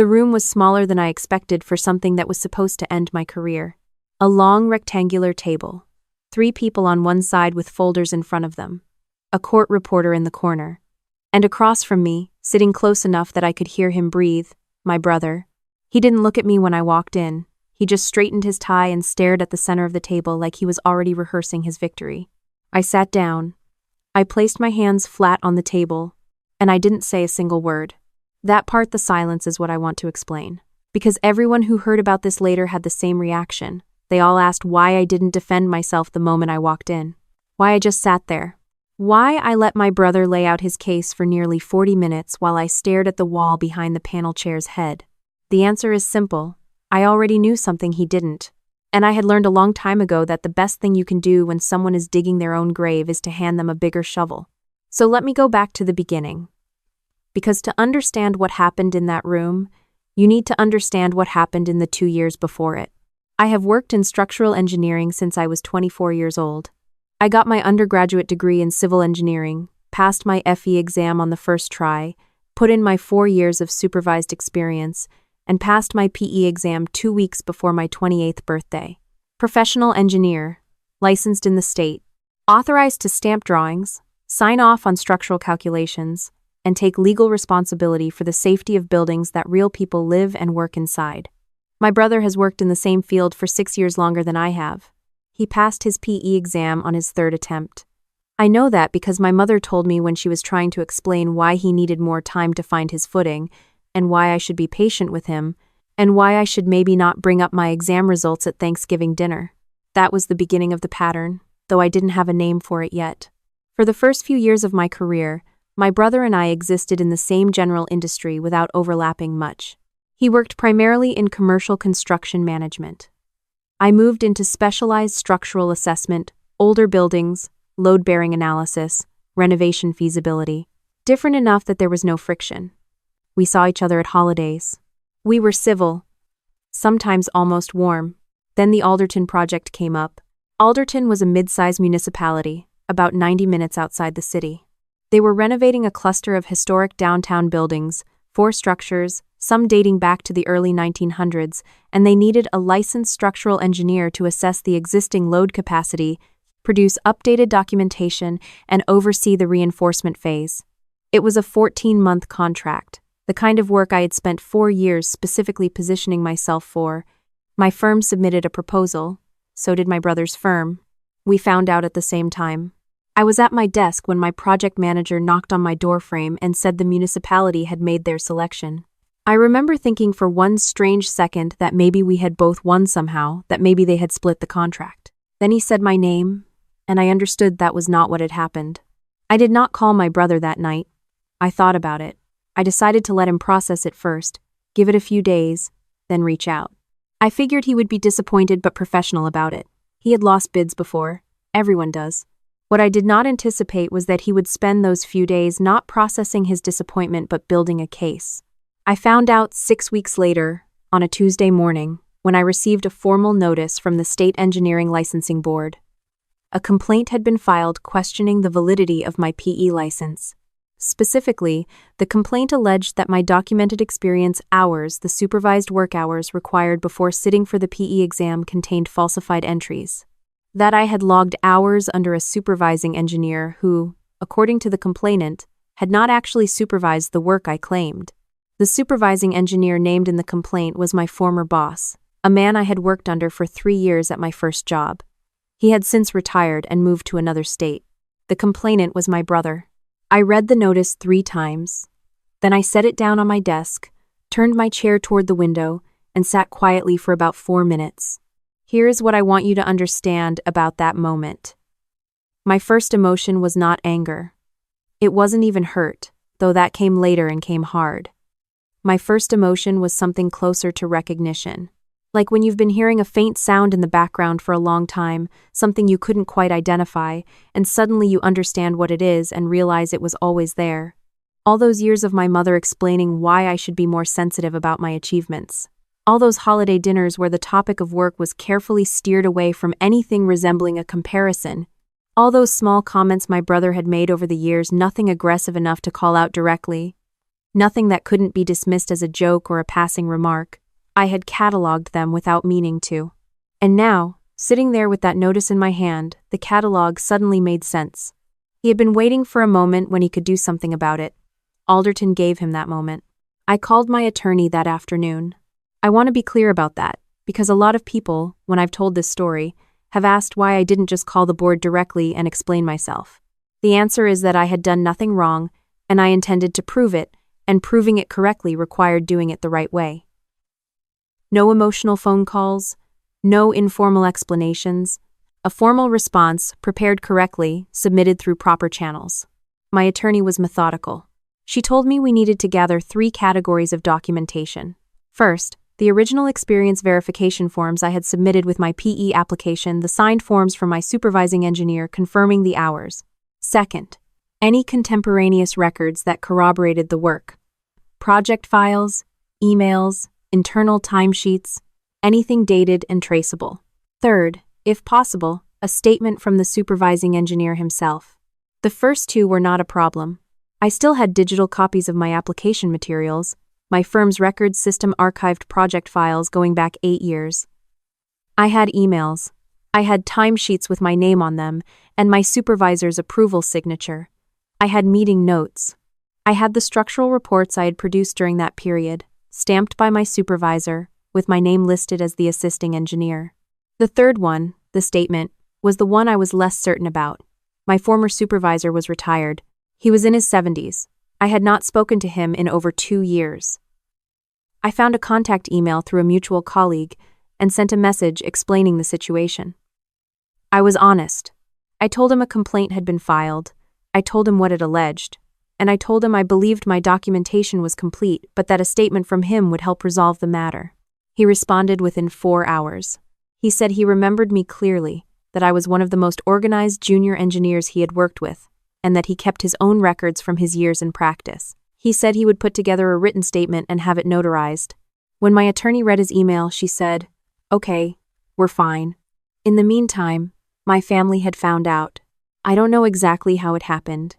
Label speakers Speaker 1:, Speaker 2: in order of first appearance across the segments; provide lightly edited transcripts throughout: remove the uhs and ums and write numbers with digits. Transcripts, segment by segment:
Speaker 1: The room was smaller than I expected for something that was supposed to end my career. A long rectangular table. 3 people on one side with folders in front of them. A court reporter in the corner. And across from me, sitting close enough that I could hear him breathe, my brother. He didn't look at me when I walked in. He just straightened his tie and stared at the center of the table like he was already rehearsing his victory. I sat down. I placed my hands flat on the table, and I didn't say a single word. That part, the silence, is what I want to explain. Because everyone who heard about this later had the same reaction. They all asked why I didn't defend myself the moment I walked in. Why I just sat there. Why I let my brother lay out his case for nearly 40 minutes while I stared at the wall behind the panel chair's head. The answer is simple. I already knew something he didn't. And I had learned a long time ago that the best thing you can do when someone is digging their own grave is to hand them a bigger shovel. So let me go back to the beginning. Because to understand what happened in that room, you need to understand what happened in the 2 years before it. I have worked in structural engineering since I was 24 years old. I got my undergraduate degree in civil engineering, passed my FE exam on the first try, put in my 4 years of supervised experience, and passed my PE exam 2 weeks before my 28th birthday. Professional engineer, licensed in the state, authorized to stamp drawings, sign off on structural calculations, and take legal responsibility for the safety of buildings that real people live and work inside. My brother has worked in the same field for 6 years longer than I have. He passed his PE exam on his 3rd attempt. I know that because my mother told me when she was trying to explain why he needed more time to find his footing, and why I should be patient with him, and why I should maybe not bring up my exam results at Thanksgiving dinner. That was the beginning of the pattern, though I didn't have a name for it yet. For the first few years of my career, my brother and I existed in the same general industry without overlapping much. He worked primarily in commercial construction management. I moved into specialized structural assessment, older buildings, load-bearing analysis, renovation feasibility. Different enough that there was no friction. We saw each other at holidays. We were civil, sometimes almost warm. Then the Alderton project came up. Alderton was a mid-sized municipality, about 90 minutes outside the city. They were renovating a cluster of historic downtown buildings, 4 structures, some dating back to the early 1900s, and they needed a licensed structural engineer to assess the existing load capacity, produce updated documentation, and oversee the reinforcement phase. It was a 14-month contract, the kind of work I had spent 4 years specifically positioning myself for. My firm submitted a proposal, so did my brother's firm. We found out at the same time. I was at my desk when my project manager knocked on my doorframe and said the municipality had made their selection. I remember thinking for one strange second that maybe we had both won somehow, that maybe they had split the contract. Then he said my name, and I understood that was not what had happened. I did not call my brother that night. I thought about it. I decided to let him process it first, give it a few days, then reach out. I figured he would be disappointed but professional about it. He had lost bids before. Everyone does. What I did not anticipate was that he would spend those few days not processing his disappointment but building a case. I found out 6 weeks later, on a Tuesday morning, when I received a formal notice from the State Engineering Licensing Board. A complaint had been filed questioning the validity of my PE license. Specifically, the complaint alleged that my documented experience hours, the supervised work hours required before sitting for the PE exam, contained falsified entries. That I had logged hours under a supervising engineer who, according to the complainant, had not actually supervised the work I claimed. The supervising engineer named in the complaint was my former boss, a man I had worked under for 3 years at my first job. He had since retired and moved to another state. The complainant was my brother. I read the notice 3 times. Then I set it down on my desk, turned my chair toward the window, and sat quietly for about 4 minutes. Here is what I want you to understand about that moment. My first emotion was not anger. It wasn't even hurt, though that came later and came hard. My first emotion was something closer to recognition. Like when you've been hearing a faint sound in the background for a long time, something you couldn't quite identify, and suddenly you understand what it is and realize it was always there. All those years of my mother explaining why I should be more sensitive about my achievements. All those holiday dinners where the topic of work was carefully steered away from anything resembling a comparison. All those small comments my brother had made over the years, nothing aggressive enough to call out directly. Nothing that couldn't be dismissed as a joke or a passing remark. I had cataloged them without meaning to. And now, sitting there with that notice in my hand, the catalog suddenly made sense. He had been waiting for a moment when he could do something about it. Alderton gave him that moment. I called my attorney that afternoon. I want to be clear about that, because a lot of people, when I've told this story, have asked why I didn't just call the board directly and explain myself. The answer is that I had done nothing wrong, and I intended to prove it, and proving it correctly required doing it the right way. No emotional phone calls, no informal explanations, a formal response, prepared correctly, submitted through proper channels. My attorney was methodical. She told me we needed to gather 3 categories of documentation. First, the original experience verification forms I had submitted with my PE application, the signed forms from my supervising engineer confirming the hours. Second, any contemporaneous records that corroborated the work. Project files, emails, internal timesheets, anything dated and traceable. Third, if possible, a statement from the supervising engineer himself. The first 2 were not a problem. I still had digital copies of my application materials, my firm's records system archived project files going back 8 years. I had emails. I had timesheets with my name on them and my supervisor's approval signature. I had meeting notes. I had the structural reports I had produced during that period, stamped by my supervisor, with my name listed as the assisting engineer. The third one, the statement, was the one I was less certain about. My former supervisor was retired. He was in his 70s. I had not spoken to him in over 2 years. I found a contact email through a mutual colleague and sent a message explaining the situation. I was honest. I told him a complaint had been filed. I told him what it alleged. And I told him I believed my documentation was complete, but that a statement from him would help resolve the matter. He responded within 4 hours. He said he remembered me clearly, that I was one of the most organized junior engineers he had worked with, and that he kept his own records from his years in practice. He said he would put together a written statement and have it notarized. When my attorney read his email, she said, "Okay, we're fine." In the meantime, my family had found out. I don't know exactly how it happened.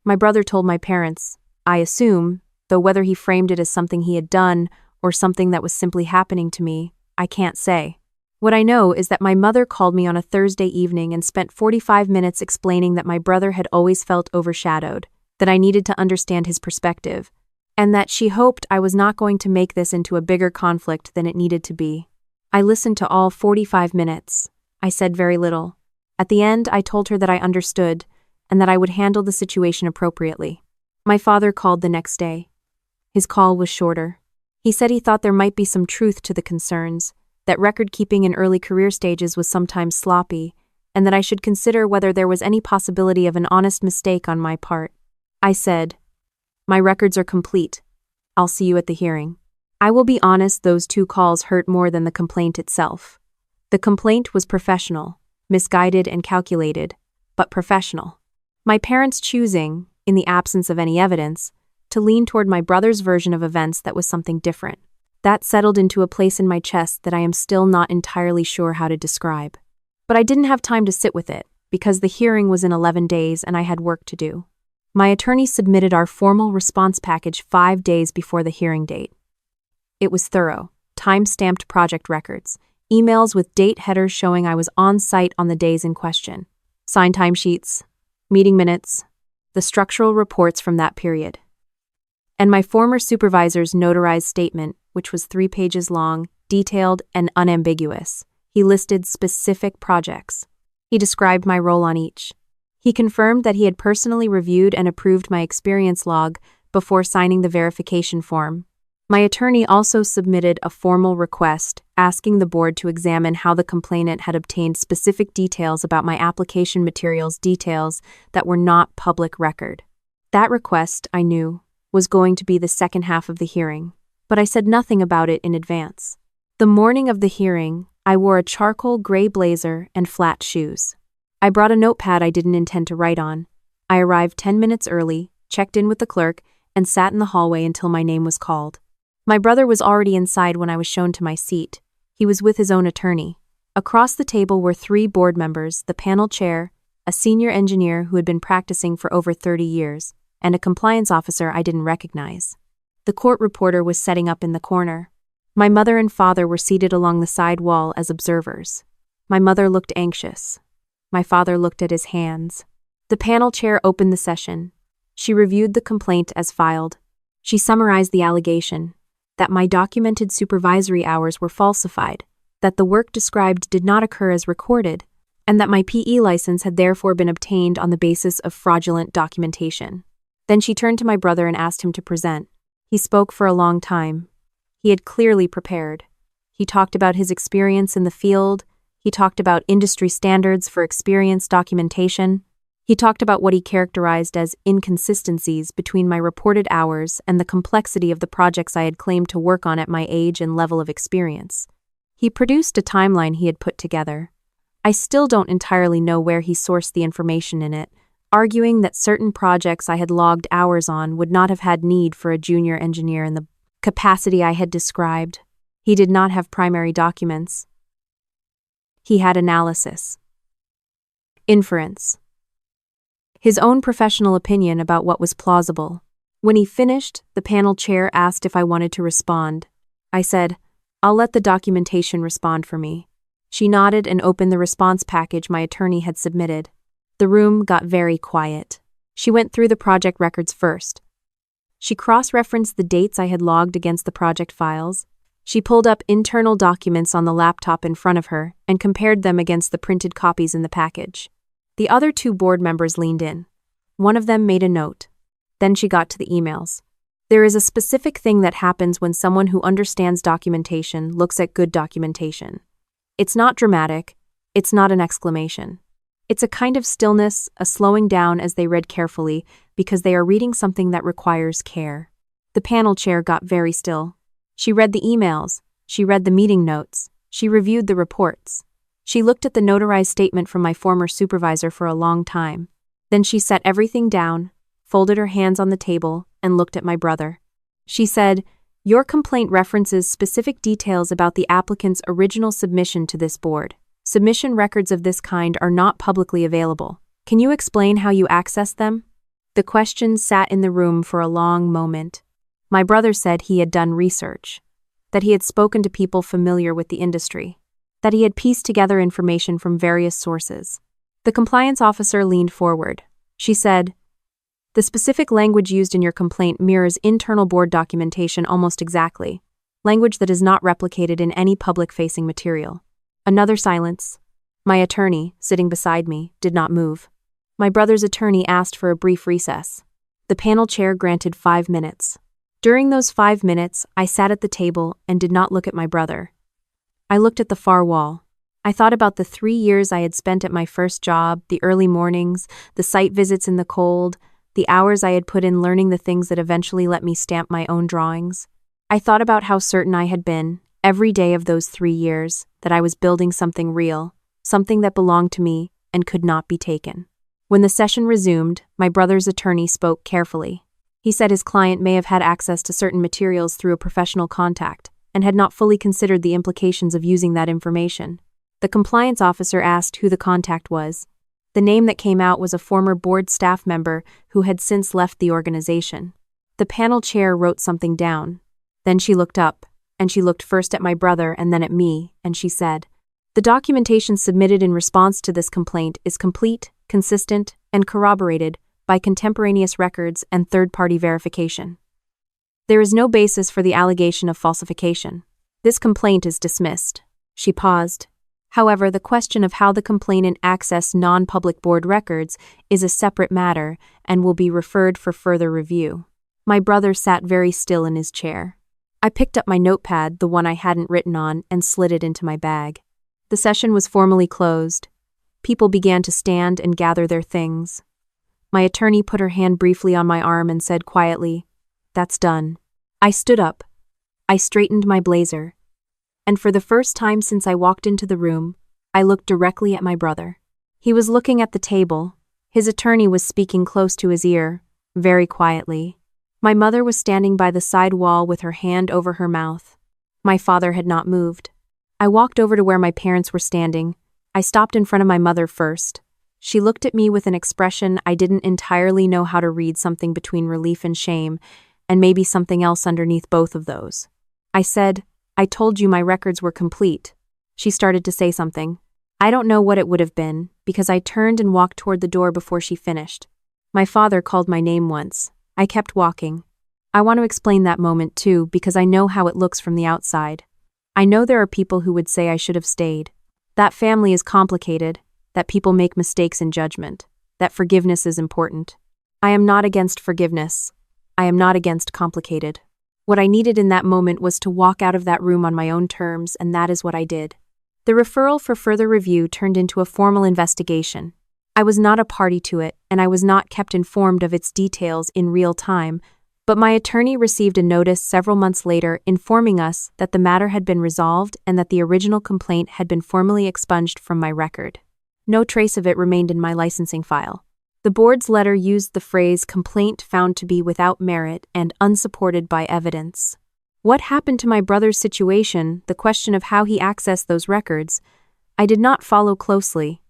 Speaker 1: My brother told my parents, I assume, though whether he framed it as something he had done or something that was simply happening to me, I can't say. What I know is that my mother called me on a Thursday evening and spent 45 minutes explaining that my brother had always felt overshadowed, that I needed to understand his perspective, and that she hoped I was not going to make this into a bigger conflict than it needed to be. I listened to all 45 minutes. I said very little. At the end, I told her that I understood and that I would handle the situation appropriately. My father called the next day. His call was shorter. He said he thought there might be some truth to the concerns, that record-keeping in early career stages was sometimes sloppy, and that I should consider whether there was any possibility of an honest mistake on my part. I said, "My records are complete. I'll see you at the hearing." I will be honest, those 2 calls hurt more than the complaint itself. The complaint was professional, misguided and calculated, but professional. My parents choosing, in the absence of any evidence, to lean toward my brother's version of events that was something different. That settled into a place in my chest that I am still not entirely sure how to describe. But I didn't have time to sit with it, because the hearing was in 11 days and I had work to do. My attorney submitted our formal response package 5 days before the hearing date. It was thorough, time-stamped project records, emails with date headers showing I was on site on the days in question, signed timesheets, meeting minutes, the structural reports from that period, and my former supervisor's notarized statement, which was 3 pages long, detailed, and unambiguous. He listed specific projects. He described my role on each. He confirmed that he had personally reviewed and approved my experience log before signing the verification form. My attorney also submitted a formal request asking the board to examine how the complainant had obtained specific details about my application materials, details that were not public record. That request, I knew, was going to be the second half of the hearing, but I said nothing about it in advance. The morning of the hearing, I wore a charcoal gray blazer and flat shoes. I brought a notepad I didn't intend to write on. I arrived 10 minutes early, checked in with the clerk, and sat in the hallway until my name was called. My brother was already inside when I was shown to my seat. He was with his own attorney. Across the table were 3 board members, the panel chair, a senior engineer who had been practicing for over 30 years, and a compliance officer I didn't recognize. The court reporter was setting up in the corner. My mother and father were seated along the side wall as observers. My mother looked anxious. My father looked at his hands. The panel chair opened the session. She reviewed the complaint as filed. She summarized the allegation that my documented supervisory hours were falsified, that the work described did not occur as recorded, and that my PE license had therefore been obtained on the basis of fraudulent documentation. Then she turned to my brother and asked him to present. He spoke for a long time. He had clearly prepared. He talked about his experience in the field. He talked about industry standards for experience documentation. He talked about what he characterized as inconsistencies between my reported hours and the complexity of the projects I had claimed to work on at my age and level of experience. He produced a timeline he had put together. I still don't entirely know where he sourced the information in it, arguing that certain projects I had logged hours on would not have had need for a junior engineer in the capacity I had described. He did not have primary documents. He had analysis. Inference. His own professional opinion about what was plausible. When he finished, the panel chair asked if I wanted to respond. I said, "I'll let the documentation respond for me." She nodded and opened the response package my attorney had submitted. The room got very quiet. She went through the project records first. She cross-referenced the dates I had logged against the project files. She pulled up internal documents on the laptop in front of her and compared them against the printed copies in the package. The other two board members leaned in. One of them made a note. Then she got to the emails. There is a specific thing that happens when someone who understands documentation looks at good documentation. It's not dramatic. It's not an exclamation. It's a kind of stillness, a slowing down as they read carefully, because they are reading something that requires care. The panel chair got very still. She read the emails. She read the meeting notes. She reviewed the reports. She looked at the notarized statement from my former supervisor for a long time. Then she set everything down, folded her hands on the table, and looked at my brother. She said, "Your complaint references specific details about the applicant's original submission to this board. Submission records of this kind are not publicly available. Can you explain how you accessed them?" The questions sat in the room for a long moment. My brother said he had done research, that he had spoken to people familiar with the industry, that he had pieced together information from various sources. The compliance officer leaned forward. She said, "The specific language used in your complaint mirrors internal board documentation almost exactly, language that is not replicated in any public-facing material." Another silence. My attorney, sitting beside me, did not move. My brother's attorney asked for a brief recess. The panel chair granted 5 minutes. During those 5 minutes, I sat at the table and did not look at my brother. I looked at the far wall. I thought about the 3 years I had spent at my first job, the early mornings, the site visits in the cold, the hours I had put in learning the things that eventually let me stamp my own drawings. I thought about how certain I had been, every day of those 3 years, that I was building something real, something that belonged to me and could not be taken. When the session resumed, my brother's attorney spoke carefully. He said his client may have had access to certain materials through a professional contact and had not fully considered the implications of using that information. The compliance officer asked who the contact was. The name that came out was a former board staff member who had since left the organization. The panel chair wrote something down. Then she looked up, and she looked first at my brother and then at me, and she said, "The documentation submitted in response to this complaint is complete, consistent, and corroborated by contemporaneous records and third-party verification. There is no basis for the allegation of falsification. This complaint is dismissed." She paused. However, the question of how the complainant accessed non-public board records is a separate matter and will be referred for further review. My brother sat very still in his chair. I picked up my notepad, the one I hadn't written on, and slid it into my bag. The session was formally closed. People began to stand and gather their things. My attorney put her hand briefly on my arm and said quietly, "That's done." I stood up. I straightened my blazer. And for the first time since I walked into the room, I looked directly at my brother. He was looking at the table. His attorney was speaking close to his ear, very quietly. My mother was standing by the side wall with her hand over her mouth. My father had not moved. I walked over to where my parents were standing. I stopped in front of my mother first. She looked at me with an expression I didn't entirely know how to read, something between relief and shame, and maybe something else underneath both of those. I said, "I told you my records were complete." She started to say something. I don't know what it would have been, because I turned and walked toward the door before she finished. My father called my name once. I kept walking. I want to explain that moment too, because I know how it looks from the outside. I know there are people who would say I should have stayed. That family is complicated, that people make mistakes in judgment, that forgiveness is important. I am not against forgiveness. I am not against complicated. What I needed in that moment was to walk out of that room on my own terms, and that is what I did. The referral for further review turned into a formal investigation. I was not a party to it, and I was not kept informed of its details in real time, but my attorney received a notice several months later informing us that the matter had been resolved and that the original complaint had been formally expunged from my record. No trace of it remained in my licensing file. The board's letter used the phrase "complaint found to be without merit and unsupported by evidence." What happened to my brother's situation, the question of how he accessed those records, I did not follow closely.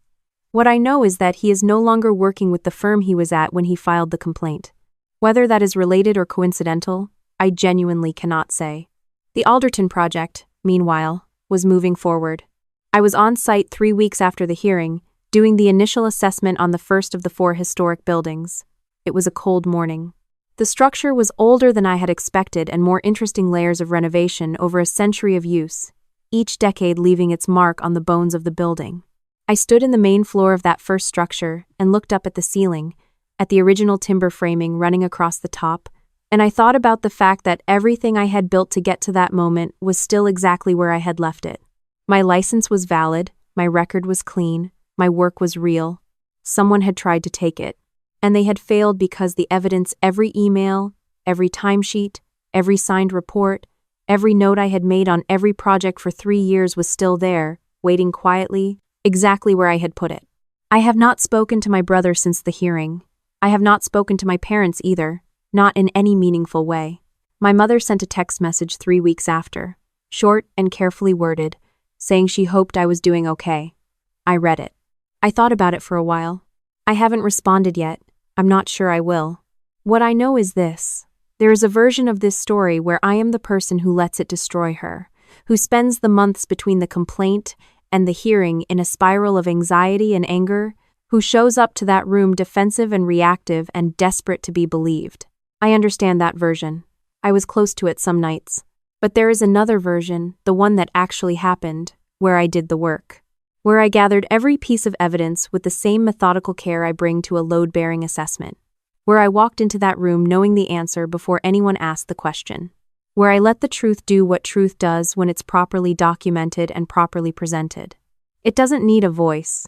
Speaker 1: What I know is that he is no longer working with the firm he was at when he filed the complaint. Whether that is related or coincidental, I genuinely cannot say. The Alderton project, meanwhile, was moving forward. I was on site 3 weeks after the hearing, doing the initial assessment on the first of the 4 historic buildings. It was a cold morning. The structure was older than I had expected and more interesting layers of renovation over a century of use, each decade leaving its mark on the bones of the building. I stood in the main floor of that first structure and looked up at the ceiling, at the original timber framing running across the top, and I thought about the fact that everything I had built to get to that moment was still exactly where I had left it. My license was valid, my record was clean, my work was real. Someone had tried to take it, and they had failed because the evidence, every email, every timesheet, every signed report, every note I had made on every project for 3 years was still there, waiting quietly, exactly where I had put it. I have not spoken to my brother since the hearing. I have not spoken to my parents either, not in any meaningful way. My mother sent a text message 3 weeks after, short and carefully worded, saying she hoped I was doing okay. I read it. I thought about it for a while. I haven't responded yet. I'm not sure I will. What I know is this. There is a version of this story where I am the person who lets it destroy her, who spends the months between the complaint and the hearing in a spiral of anxiety and anger, who shows up to that room defensive and reactive and desperate to be believed. I understand that version. I was close to it some nights. But there is another version, the one that actually happened, where I did the work. Where I gathered every piece of evidence with the same methodical care I bring to a load-bearing assessment. Where I walked into that room knowing the answer before anyone asked the question. Where I let the truth do what truth does when it's properly documented and properly presented. It doesn't need a voice.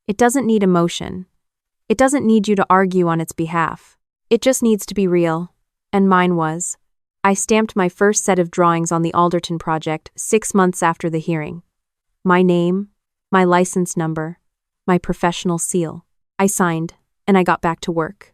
Speaker 1: It doesn't need emotion. It doesn't need you to argue on its behalf. It just needs to be real. And mine was. I stamped my first set of drawings on the Alderton project 6 months after the hearing. My name, my license number, my professional seal. I signed, and I got back to work.